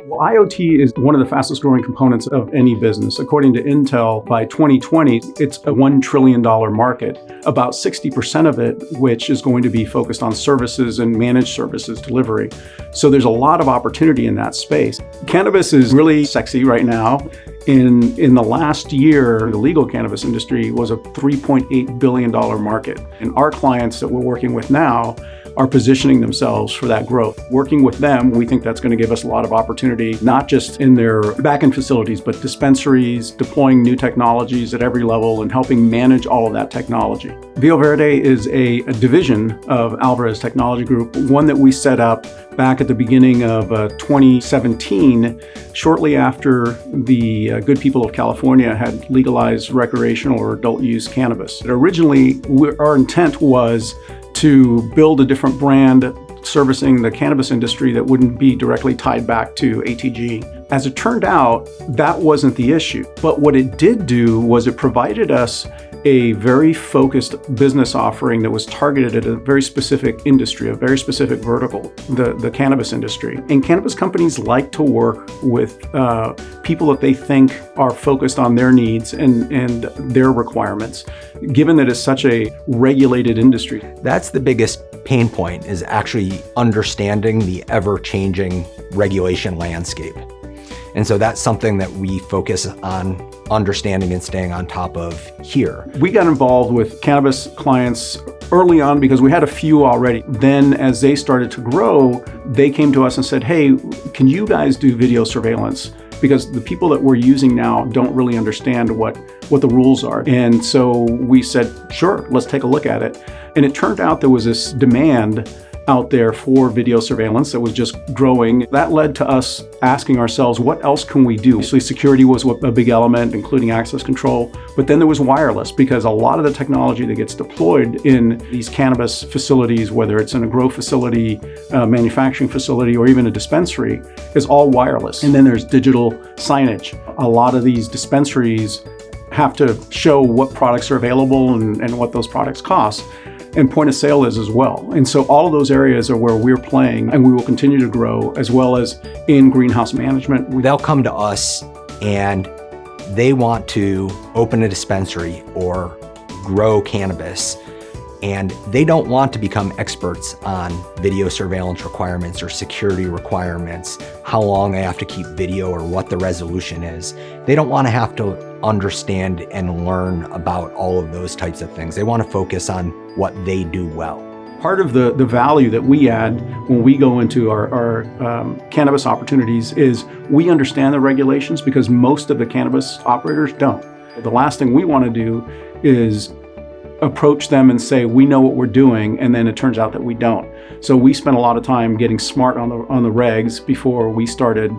Well, IoT is one of the fastest growing components of any business. According to Intel, by 2020, it's a $1 trillion market, about 60% of it, which is going to be focused on services and managed services delivery. So there's a lot of opportunity in that space. Cannabis is really sexy right now. In the last year, the legal cannabis industry was a $3.8 billion market. And our clients that we're working with now are positioning themselves for that growth. Working with them, we think that's going to give us a lot of opportunity, not just in their back-end facilities, but dispensaries, deploying new technologies at every level and helping manage all of that technology. Veo Verde is a division of Alvarez Technology Group, one that we set up back at the beginning of 2017, shortly after the good people of California had legalized recreational or adult use cannabis. Originally, our intent was to build a different brand servicing the cannabis industry that wouldn't be directly tied back to ATG. As it turned out, that wasn't the issue. But what it did do was it provided us a very focused business offering that was targeted at a very specific industry, a very specific vertical, the cannabis industry. And cannabis companies like to work with people that they think are focused on their needs and their requirements, given that it's such a regulated industry. That's the biggest pain point, is actually understanding the ever-changing regulation landscape. And so that's something that we focus on understanding and staying on top of here. We got involved with cannabis clients early on because we had a few already. Then as they started to grow, they came to us and said, hey, can you guys do video surveillance? Because the people that we're using now don't really understand what the rules are. And so we said, sure, let's take a look at it. And it turned out there was this demand out there for video surveillance that was just growing. That led to us asking ourselves, what else can we do? Obviously, security was a big element, including access control. But then there was wireless, because a lot of the technology that gets deployed in these cannabis facilities, whether it's in a grow facility, a manufacturing facility, or even a dispensary, is all wireless. And then there's digital signage. A lot of these dispensaries have to show what products are available and what those products cost. And point of sale is as well. And so all of those areas are where we're playing, and we will continue to grow, as well as in greenhouse management. They'll come to us and they want to open a dispensary or grow cannabis, and they don't want to become experts on video surveillance requirements or security requirements, how long they have to keep video or what the resolution is. They don't want to have to understand and learn about all of those types of things. They want to focus on what they do well. Part of the value that we add when we go into our cannabis opportunities is we understand the regulations, because most of the cannabis operators don't. The last thing we want to do is approach them and say, we know what we're doing, and then it turns out that we don't. So we spent a lot of time getting smart on the regs before we started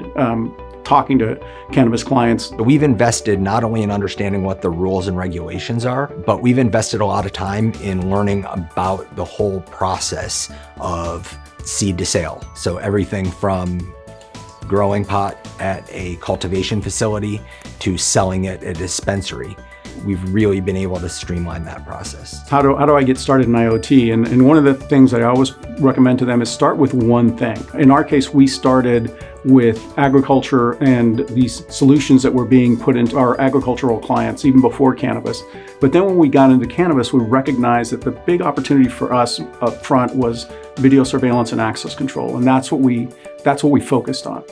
talking to cannabis clients. We've invested not only in understanding what the rules and regulations are, but we've invested a lot of time in learning about the whole process of seed to sale. So everything from growing pot at a cultivation facility to selling it at a dispensary. We've really been able to streamline that process. How do I get started in IoT? And one of the things that I always recommend to them is start with one thing. In our case, we started with agriculture and these solutions that were being put into our agricultural clients even before cannabis. But then when we got into cannabis, we recognized that the big opportunity for us up front was video surveillance and access control. And that's what we focused on.